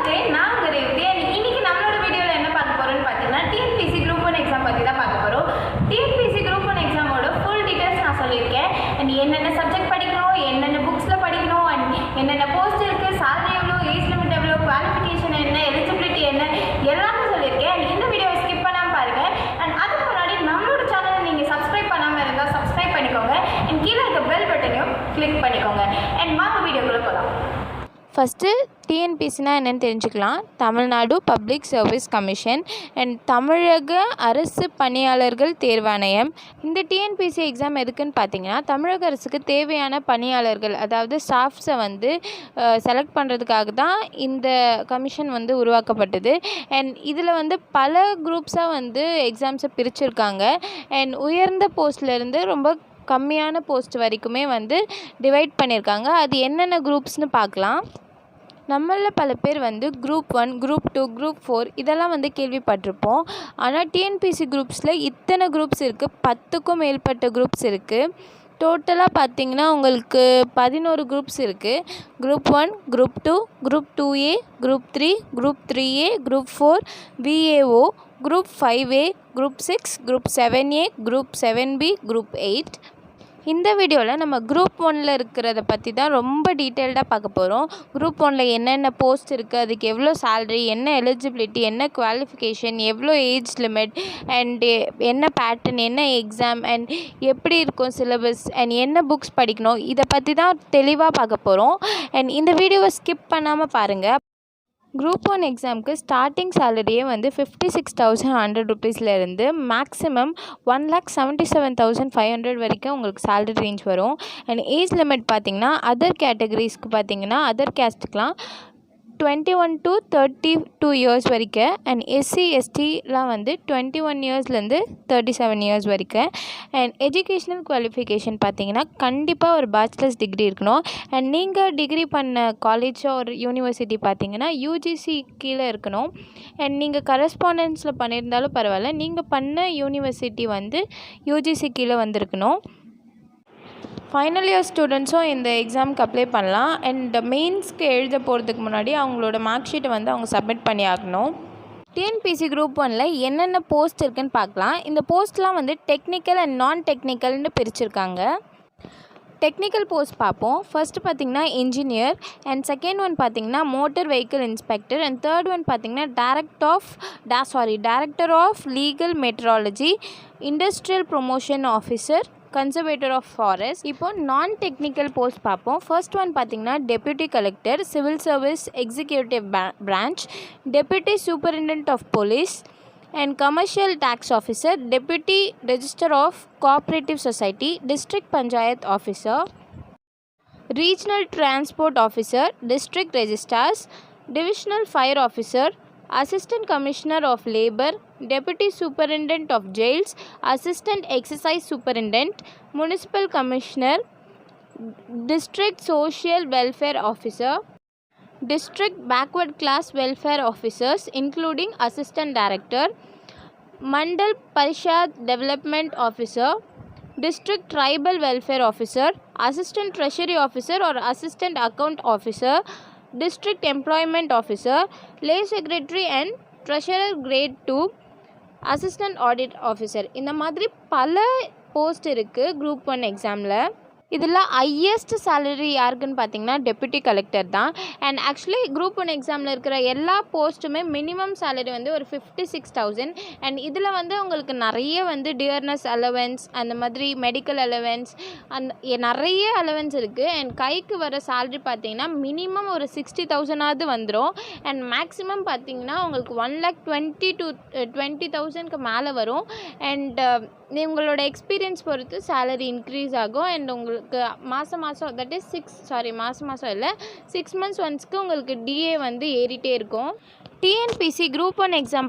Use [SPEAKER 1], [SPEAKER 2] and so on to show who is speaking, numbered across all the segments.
[SPEAKER 1] நமஸ்தே, நான் உங்கள் ரேவதி. இன்னைக்கு நம்மளோட வீடியோவில் என்ன பார்க்க போகிறோம்னு பார்த்தீங்கன்னா டிஎன்பிஎஸ்சி குரூப் 1 எக்ஸாம் பற்றி தான் பார்க்க போகிறோம். டிஎன்பிஎஸ்சி குரூப் 1 எக்ஸாமோட ஃபுல் டீட்டெயில்ஸ் நான் சொல்லியிருக்கேன். அண்ட் என்னென்ன சப்ஜெக்ட் படிக்கணும், என்னென்ன புக்ஸில் படிக்கணும், அண்ட் என்னென்ன போஸ்ட் இருக்குது, சேலரி எவ்வளோ, ஏஜ் லிமிட் எவ்வளோ, குவாலிஃபிகேஷன் என்ன, எலிஜிபிலிட்டி என்ன, எல்லாமே சொல்லியிருக்கேன். அண்ட் இந்த வீடியோவை ஸ்கிப் பண்ணாமல் பாருங்கள். அண்ட் அதுக்கு முன்னாடி நம்மளோட சேனலை நீங்கள் சப்ஸ்கிரைப் பண்ணாமல் இருந்தால் சப்ஸ்கிரைப் பண்ணிக்கோங்க. அண்ட் கீழே இருக்க பெல் பட்டனையும் கிளிக் பண்ணிக்கோங்க. அண்ட் வாங்க வீடியோக்குள்ளே போகலாம்.
[SPEAKER 2] ஃபஸ்ட்டு டிஎன்பிஎஸ்சினா என்னென்னு தெரிஞ்சுக்கலாம். Tamil Nadu public service commission and தமிழக அரசு பணியாளர்கள் தேர்வாணையம். இந்த டிஎன்பிஎஸ்சி எக்ஸாம் எதுக்குன்னு பார்த்தீங்கன்னா, தமிழக அரசுக்கு தேவையான பணியாளர்கள், அதாவது ஸ்டாஃப்ஸை செலக்ட் பண்ணுறதுக்காக தான் இந்த கமிஷன் உருவாக்கப்பட்டது. அண்ட் இதில் பல குரூப்ஸாக எக்ஸாம்ஸை பிரிச்சுருக்காங்க. அண்ட் உயர்ந்த போஸ்ட்லேருந்து ரொம்ப கம்மியான போஸ்ட் வரைக்குமே டிவைட் பண்ணியிருக்காங்க. அது என்னென்ன குரூப்ஸ்னு பார்க்கலாம். நம்மளில் பல பேர் குரூப் 1, குரூப் 2, குரூப் 4 இதெல்லாம் கேள்விப்பட்டிருப்போம். ஆனால் டிஎன்பிஎஸ்சி குரூப்ஸில் இத்தனை குரூப்ஸ் இருக்குது, 10க்கும் மேற்பட்ட குரூப்ஸ் இருக்குது. டோட்டலாக பார்த்திங்கன்னா உங்களுக்கு 11 குரூப்ஸ் இருக்குது. Group 1, group 2, group 2A, group 3, group 3A, group 4, VAO, group 5A, group 6, group 7A, group 7B, group 8. இந்த வீடியோவில் நம்ம குரூப் 1ல் இருக்கிறத பற்றி தான் ரொம்ப டீட்டெயில்டாக பார்க்க போகிறோம். குரூப் 1ல் என்னென்ன போஸ்ட் இருக்குது, அதுக்கு எவ்வளோ சேல்ரி, என்ன எலிஜிபிலிட்டி, என்ன குவாலிஃபிகேஷன், எவ்வளோ ஏஜ் லிமிட், அண்டு என்ன பேட்டர்ன், என்ன எக்ஸாம், அண்ட் எப்படி இருக்கும் சிலபஸ், அண்ட் என்ன புக்ஸ் படிக்கணும், இதை பற்றி தான் தெளிவாக பார்க்க போகிறோம். அண்ட் இந்த வீடியோவை ஸ்கிப் பண்ணாமல் பாருங்கள். குரூப் 1 எக்ஸாமுக்கு ஸ்டார்டிங் சேலரியே 56,100 ருபீஸ்லேருந்து மேக்ஸிமம் 1,77,500 வரைக்கும் உங்களுக்கு சேலரி ரேஞ்ச் வரும். அண்ட் ஏஜ் லிமிட் பார்த்திங்கன்னா அதர் கேட்டகரிஸ்க்கு பார்த்திங்கன்னா அதர் கேஸ்ட்டுக்கெலாம் 21 to 32 இயர்ஸ் வரைக்கும். அண்ட் எஸ்சி எஸ்டிலாம் 21 இயர்ஸ்லேருந்து 37 இயர்ஸ் வரைக்கும். அண்ட் எஜுகேஷ்னல் குவாலிஃபிகேஷன் பார்த்திங்கன்னா கண்டிப்பாக ஒரு பேச்சுலர்ஸ் டிகிரி இருக்கணும். அண்ட் நீங்கள் டிகிரி பண்ண காலேஜோ ஒரு யூனிவர்சிட்டி பார்த்திங்கன்னா யூஜிசி கீழே இருக்கணும். அண்ட் நீங்கள் கரஸ்பாண்டன்ஸில் பண்ணியிருந்தாலும் பரவாயில்ல, நீங்கள் பண்ண யூனிவர்சிட்டி யூஜிசி கீழே வந்திருக்கணும். ஃபைனல் இயர் ஸ்டூடெண்ட்ஸும் இந்த எக்ஸாமுக்கு அப்ளை பண்ணலாம். அண்ட் மெயின்ஸ்க்கு எழுத போகிறதுக்கு முன்னாடி அவங்களோட மார்க் ஷீட்டை அவங்க சப்மிட் பண்ணி ஆகணும். டிஎன்பிஎஸ்சி குரூப் 1ல் என்னென்ன போஸ்ட் இருக்குதுன்னு பார்க்கலாம். இந்த போஸ்ட்லாம் டெக்னிக்கல் அண்ட் நான் டெக்னிக்கல்னு பிரிச்சுருக்காங்க. டெக்னிக்கல் போஸ்ட் பார்ப்போம். ஃபர்ஸ்ட் பார்த்திங்கன்னா இன்ஜினியர், அண்ட் செகண்ட் ஒன் பார்த்திங்கன்னா motor vehicle inspector, and third one பார்த்திங்கன்னா director of legal metrology, industrial promotion officer, conservator of forest. இப்போ நான் டெக்னிக்கல் போஸ்ட் பார்ப்போம். ஃபர்ஸ்ட் ஒன் பார்த்திங்கன்னா deputy collector, civil service executive branch, deputy superintendent of police and commercial tax officer, deputy register of cooperative society, district panchayat officer, regional transport officer, district registrars, divisional fire officer, assistant commissioner of labor, deputy superintendent of jails, assistant excise superintendent, municipal commissioner, district social welfare officer, district backward class welfare officers including assistant director, mandal parishad development officer, district tribal welfare officer, assistant treasury officer or assistant account officer, district employment officer, lay secretary and treasurer grade 2, assistant audit officer. இந்த மாதிரி பல post இருக்குது group 1 எக்ஸாமில். இதில் highest salary யாருக்குன்னு பார்த்தீங்கன்னா deputy collector தான். And actually group 1 எக்ஸாமில் இருக்கிற எல்லா போஸ்ட்டுமே மினிமம் சேலரி ஒரு 56,000. அண்ட் இதில் உங்களுக்கு நிறைய டியர்னஸ் அலவன்ஸ், அந்த மாதிரி மெடிக்கல் அலவன்ஸ், நிறைய அலவன்ஸ் இருக்குது. அண்ட் கைக்கு வர சேலரி பார்த்தீங்கன்னா மினிமம் ஒரு 60,000ஆவது வந்துடும். அண்ட் மேக்ஸிமம் பார்த்தீங்கன்னா உங்களுக்கு 1,20,000 to 20,000க்கு மேலே வரும். அண்ட் உங்களோட எக்ஸ்பீரியன்ஸ் பொறுத்து சேலரி இன்க்ரீஸ் ஆகும். அண்ட் உங்களுக்கு மாதம் தட் இஸ் மாதம் இல்லை 6 months ஒன்ஸ்க்கு உங்களுக்கு டிஏ ஏறிட்டே இருக்கும். டிஎன்பிஎஸ்சி குரூப் 1 எக்ஸாம்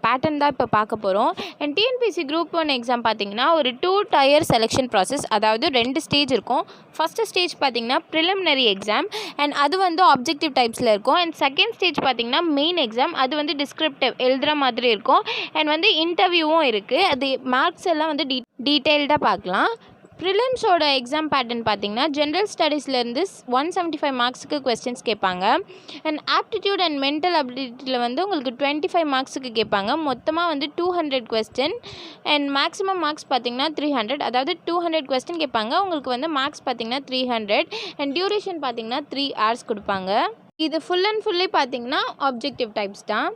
[SPEAKER 2] பேட்டர்ன் தான் இப்போ பார்க்க போகிறோம். அண்ட் டிஎன்பிஎஸ்சி குரூப் 1 எக்ஸாம் பார்த்திங்கன்னா ஒரு 2 tier செலெக்ஷன் ப்ராசஸ், அதாவது 2 ஸ்டேஜ் இருக்கும். ஃபஸ்ட்டு ஸ்டேஜ் பார்த்திங்கன்னா ப்ரிலிமினரி எக்ஸாம், அண்ட் அது ஆப்ஜெக்டிவ் டைப்ஸில் இருக்கும். அண்ட் செகண்ட் ஸ்டேஜ் பார்த்திங்கன்னா மெயின் எக்ஸாம், அது டிஸ்கிரிப்டிவ் எழுதுகிற மாதிரி இருக்கும். அண்ட் இன்டர்வியூவும் இருக்குது. அது மார்க்ஸ் எல்லாம் டீட்டெயில்டாக பார்க்கலாம். ப்ரிலிம்ஸோட எக்ஸாம் பேட்டர்ன் பார்த்தீங்கன்னா ஜென்ரல் ஸ்டடீஸ்லேருந்து 175 மார்க்ஸுக்கு கொஸ்டின்ஸ் கேட்பாங்க. அண்ட் ஆப்டிடியூட் அண்ட் மென்டல் அபிலிட்டியில் வந்து உங்களுக்கு 25 மார்க்ஸுக்கு கேட்பாங்க. மொத்தமாக வந்து 200 கொஸ்டின் அண்ட் மேக்ஸிமம் மார்க்ஸ் பார்த்தீங்கன்னா 300. அதாவது 200 கொஸ்டின் கேட்பாங்க, உங்களுக்கு வந்து மார்க்ஸ் பார்த்தீங்கன்னா 300 அண்ட் டியூரேஷன் பார்த்தீங்கன்னா 3 hours கொடுப்பாங்க. இது ஃபுல் அண்ட் ஃபுல்லி பார்த்தீங்கன்னா ஆப்ஜெக்டிவ் டைப்ஸ் தான்.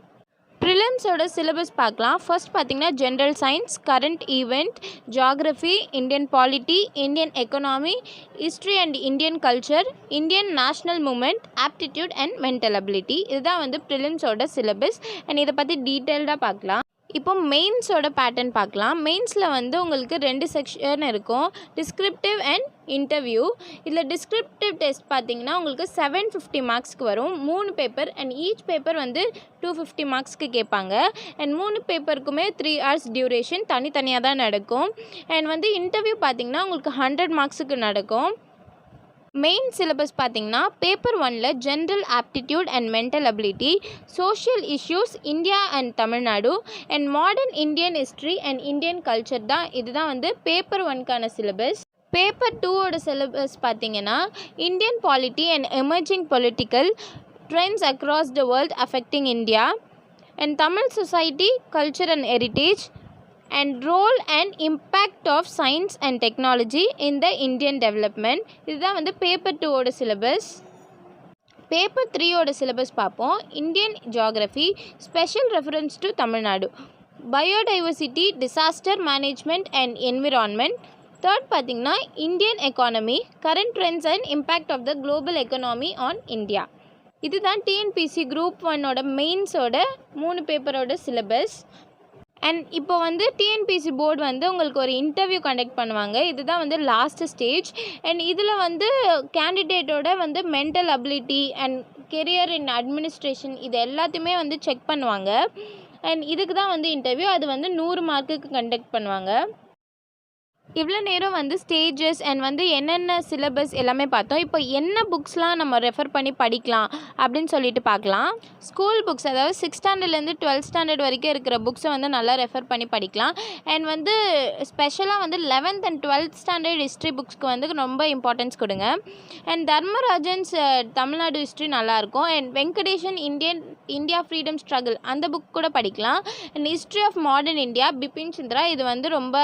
[SPEAKER 2] ப்ரிலிம்ஸோட சிலபஸ் பார்க்கலாம். ஃபர்ஸ்ட் பார்த்தீங்கன்னா general science, current event, geography, Indian polity, Indian economy, history and Indian culture, Indian national moment, aptitude and mental ability. இதுதான் வந்து ப்ரிலிம்ஸோட சிலபஸ் அண்ட் இதை பற்றி டீட்டெயில்டாக பார்க்கலாம். இப்போ மெயின்ஸோட பேட்டர்ன் பார்க்கலாம். மெயின்ஸில் வந்து உங்களுக்கு 2 செக்ஷன் இருக்கும், டிஸ்கிரிப்டிவ் அண்ட் இன்டர்வியூ. இதில் டிஸ்கிரிப்டிவ் டெஸ்ட் பார்த்தீங்கன்னா உங்களுக்கு 750 மார்க்ஸ்க்கு வரும், 3 பேப்பர் அண்ட் ஈச் பேப்பர் வந்து 250 மார்க்ஸ்க்கு கேட்பாங்க. அண்ட் 3 பேப்பருக்குமே 3 hours டியூரேஷன், தனித்தனியாக தான் நடக்கும். அண்ட் வந்து இன்டர்வியூ பார்த்தீங்கன்னா உங்களுக்கு 100 மார்க்ஸுக்கு நடக்கும். மெயின் சிலபஸ் பார்த்தீங்கன்னா பேப்பர் 1ல் general aptitude and mental ability, social issues, India and Tamil Nadu and modern Indian history and Indian culture தான். இதுதான் வந்து பேப்பர் 1க்கான சிலபஸ். பேப்பர் 2ஓட சிலபஸ் பார்த்தீங்கன்னா Indian polity and emerging political trends across the world affecting India and Tamil society, culture and heritage and role and impact of science and technology in the Indian development. இதுதான் வந்து paper 2ஓட syllabus. Paper 3ஓட syllabus பார்ப்போம். Indian geography, special reference to Tamil Nadu, biodiversity, disaster management and environment. Third பார்த்திங்கன்னா Indian economy, current trends and impact of the global economy on India. இதுதான் TNPSC group 1ஓட மெயின்ஸோட 3 பேப்பரோட சிலபஸ். அண்ட் இப்போ வந்து டிஎன்பிசி போர்டு வந்து உங்களுக்கு ஒரு இன்டர்வியூ கண்டக்ட் பண்ணுவாங்க. இதுதான் வந்து லாஸ்ட்டு ஸ்டேஜ். அண்ட் இதில் வந்து கேண்டிடேட்டோட வந்து mental ability and career in administration இது எல்லாத்தையுமே வந்து செக் பண்ணுவாங்க. அண்ட் இதுக்கு தான் வந்து இன்டர்வியூ, அது வந்து 100 மார்க்குக்கு கண்டக்ட் பண்ணுவாங்க. இவ்வளோ நேரம் வந்து ஸ்டேஜஸ் அண்ட் வந்து என்னென்ன சிலபஸ் எல்லாமே பார்த்தோம். இப்போ என்ன புக்ஸ்லாம் நம்ம ரெஃபர் பண்ணி படிக்கலாம் அப்படின்னு சொல்லிட்டு பார்க்கலாம். ஸ்கூல் புக்ஸ், அதாவது 6th ஸ்டாண்டர்ட்லேருந்து 12th ஸ்டாண்டர்ட் வரைக்கும் இருக்கிற புக்ஸை வந்து நல்லா ரெஃபர் பண்ணி படிக்கலாம். அண்ட் வந்து ஸ்பெஷலாக வந்து 11th and 12th standard history புக்ஸ்க்கு வந்து ரொம்ப இம்பார்ட்டன்ஸ் கொடுங்க. அண்ட் தர்மராஜன்ஸ் தமிழ்நாடு ஹிஸ்ட்ரி நல்லாயிருக்கும். And Venkatesan India freedom struggle அந்த புக் கூட படிக்கலாம். And history of modern India, Bipin Chandra, இது வந்து ரொம்ப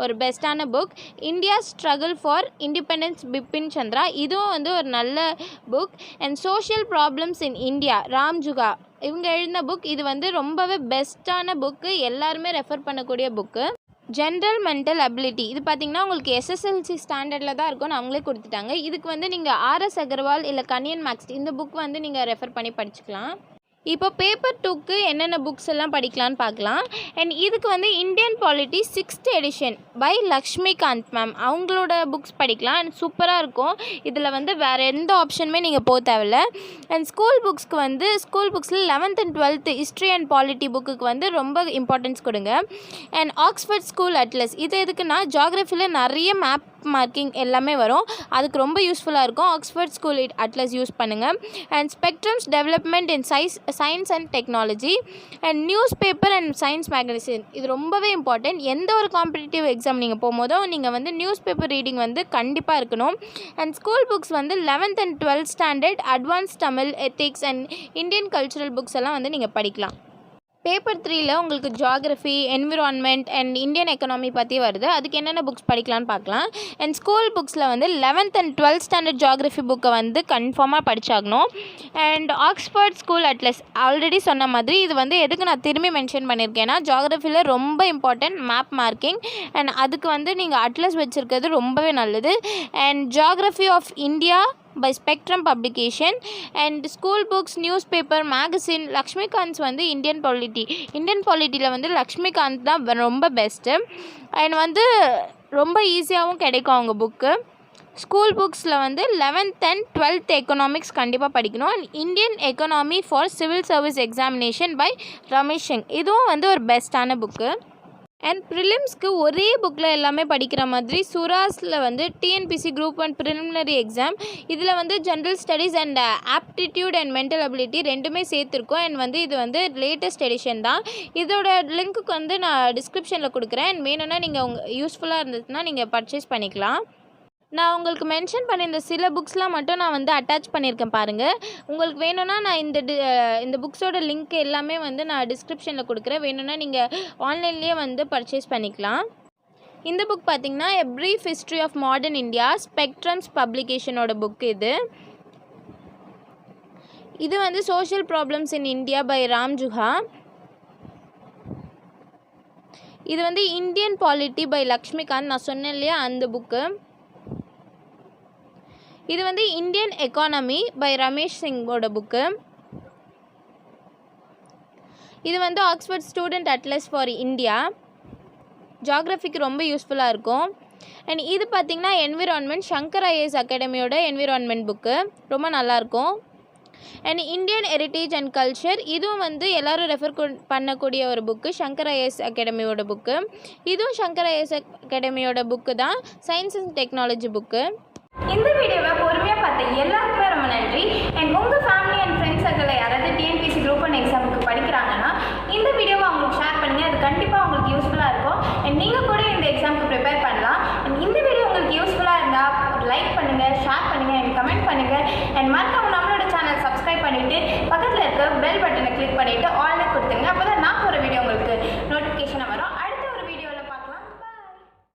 [SPEAKER 2] ஒரு பெஸ்ட்டான book. India struggle for independence, Bipin Chandra, இதுவும் வந்து ஒரு நல்ல book. And social problems in India, ராம்ஜுகா, இவங்க எழுதின புக். இது வந்து ரொம்பவே பெஸ்ட்டான புக்கு, எல்லாருமே ரெஃபர் பண்ணக்கூடிய புக்கு. ஜென்ரல் மென்டல் அபிலிட்டி, இது பார்த்திங்கன்னா உங்களுக்கு எஸ்எஸ்எல்சி ஸ்டாண்டர்டில் தான் இருக்கும்னு அவங்களே கொடுத்துட்டாங்க. இதுக்கு வந்து நீங்கள் ஆர்எஸ் அகர்வால் இல்லை கனியன் மேக்ஸ் இந்த புக் வந்து நீங்கள் ரெஃபர் பண்ணி படிச்சுக்கலாம். இப்போ பேப்பர் 2க்கு என்னென்ன புக்ஸ் எல்லாம் படிக்கலான்னு பார்க்கலாம். அண்ட் இதுக்கு வந்து Indian polity 6th edition by Laxmikanth ma'am, அவங்களோட புக்ஸ் படிக்கலாம். அண்ட் சூப்பராக இருக்கும். இதில் வந்து வேறு எந்த ஆப்ஷனுமே நீங்கள் போக தேவையில்ல. அண்ட் ஸ்கூல் புக்ஸ்க்கு வந்து ஸ்கூல் புக்ஸில் 11th and 12th history and polity புக்குக்கு வந்து ரொம்ப இம்பார்ட்டன்ஸ் கொடுங்க. அண்ட் ஆக்ஸ்ஃபோர்ட் ஸ்கூல் அட்லஸ், இது எதுக்குன்னா ஜியாகிரஃபியில் நிறைய மேப் மார்க்கிங் எல்லாமே வரும், அதுக்கு ரொம்ப யூஸ்ஃபுல்லாக இருக்கும். ஆக்ஸ்ஃபோர்ட் ஸ்கூல் அட்லஸ் யூஸ் பண்ணுங்கள். And spectrums development in science and technology and news paper and science magazine, இது ரொம்பவே இம்பார்ட்டன்ட். எந்த ஒரு காம்படிட்டிவ் எக்ஸாம் நீங்கள் போகும்போதும் நீங்கள் வந்து நியூஸ் பேப்பர் ரீடிங் வந்து கண்டிப்பாக இருக்கணும். அண்ட் ஸ்கூல் புக்ஸ் வந்து 11th and 12th standard advance Tamil, ethics and Indian cultural books எல்லாம் வந்து நீங்கள் படிக்கலாம். பேப்பர் 3ல் உங்களுக்கு geography, environment and Indian economy பற்றி வருது. அதுக்கு என்னென்ன புக்ஸ் படிக்கலான்னு பார்க்கலாம். அண்ட் ஸ்கூல் புக்ஸில் வந்து 11th and 12th standard geography புக்கை வந்து கன்ஃபார்மாக படித்தாகணும். And Oxford school atlas already சொன்ன மாதிரி இது வந்து எதுக்கு நான் திரும்பி மென்ஷன் பண்ணியிருக்கேன்னா ஜியாகிரஃபியில் ரொம்ப இம்பார்ட்டன்ட் மேப் மார்க்கிங். அண்ட் அதுக்கு வந்து நீங்கள் அட்லஸ் வச்சுருக்கிறது ரொம்பவே நல்லது. And geography of India by Spectrum Publication and school books, newspaper, magazine. Laxmikanth வந்து இந்தியன் பாலிட்டியில் வந்து லக்ஷ்மிகாந்த் தான் ரொம்ப பெஸ்ட்டு. அண்ட் வந்து ரொம்ப ஈஸியாகவும் கிடைக்கும் அவங்க புக்கு. ஸ்கூல் புக்ஸில் வந்து 11th and 12th எக்கனாமிக்ஸ் கண்டிப்பாக படிக்கணும். And Indian economy for civil service examination by Ramesh Singh, இதுவும் வந்து ஒரு பெஸ்ட்டான புக்கு. அண்ட் ப்ரிலிம்ஸ்க்கு ஒரே புக்கில் எல்லாமே படிக்கிற மாதிரி சுராஸில் வந்து டிஎன்பிசி குரூப் 1 ப்ரிலிமினரி எக்ஸாம் இதில் வந்து general studies and aptitude and mental ability ரெண்டுமே சேர்த்துருக்கோம். அண்ட் வந்து இது வந்து லேட்டஸ்ட் எடிஷன் தான். இதோட லிங்க்குக்கு வந்து நான் டிஸ்கிரிப்ஷனில் கொடுக்குறேன். அண்ட் வேணும்னா நீங்கள் யூஸ்ஃபுல்லாக இருந்ததுன்னா நீங்கள் பர்ச்சேஸ் பண்ணிக்கலாம். நான் உங்களுக்கு மென்ஷன் பண்ணியிருந்த சில புக்ஸ்லாம் மட்டும் நான் வந்து அட்டாச் பண்ணியிருக்கேன் பாருங்கள். உங்களுக்கு வேணும்னா நான் இந்த புக்ஸோட லிங்க் எல்லாமே வந்து நான் டிஸ்கிரிப்ஷனில் கொடுக்குறேன். வேணும்னா நீங்கள் ஆன்லைன்லேயே வந்து பர்ச்சேஸ் பண்ணிக்கலாம். இந்த புக் பார்த்திங்கன்னா a brief history of modern India spectrums பப்ளிகேஷனோட புக் இது வந்து social problems in India by Ram Ahuja. இது வந்து இந்தியன் பாலிட்டி பை லக்ஷ்மிகாந்த், நான் சொன்னேன் இல்லையா அந்த புக்கு. இது வந்து இந்தியன் எக்கானமி பை ரமேஷ் சிங்கோட புக்கு. இது வந்து Oxford student atlas for India, ஜியாகிரஃபிக்கு ரொம்ப யூஸ்ஃபுல்லாக இருக்கும். அண்ட் இது பார்த்திங்கன்னா என்விரான்மெண்ட் சங்கர் ஐஏஎஸ் அகாடமியோட என்விரான்மெண்ட் புக்கு, ரொம்ப நல்லாயிருக்கும். And Indian heritage and culture இதுவும் வந்து எல்லோரும் ரெஃபர் பண்ணக்கூடிய ஒரு புக்கு, சங்கர் ஐஏஎஸ் அகாடமியோட புக்கு. இதுவும் சங்கர் ஐஏஎஸ் அகாடமியோட புக்கு தான், சயின்ஸ் அண்ட் டெக்னாலஜி புக்கு.
[SPEAKER 1] இந்த வீடியோவை பொறுமையாக பார்த்த எல்லாருக்குமே ரொம்ப நன்றி. அண்ட் உங்கள் ஃபேமிலி அண்ட் ஃப்ரெண்ட்ஸ் சர்க்கிளில் யாராவது டிஎன்பிசி குரூப் 1 எக்ஸாமுக்கு படிக்கிறாங்கன்னா இந்த வீடியோவை அவங்களுக்கு ஷேர் பண்ணுங்கள். அது கண்டிப்பாக உங்களுக்கு யூஸ்ஃபுல்லாக இருக்கும். அண்ட் நீங்கள் கூட இந்த எக்ஸாமுக்கு ப்ரிப்பேர் பண்ணலாம். அண்ட் இந்த வீடியோ உங்களுக்கு யூஸ்ஃபுல்லாக இருந்தால் லைக் பண்ணுங்கள், ஷேர் பண்ணுங்கள், அண்ட் கமெண்ட் பண்ணுங்கள். அண்ட் மறக்காம நம்மளோட சேனல் சப்ஸ்கிரைப் பண்ணிவிட்டு பக்கத்தில் இருக்க பெல் பட்டனை கிளிக் பண்ணிவிட்டு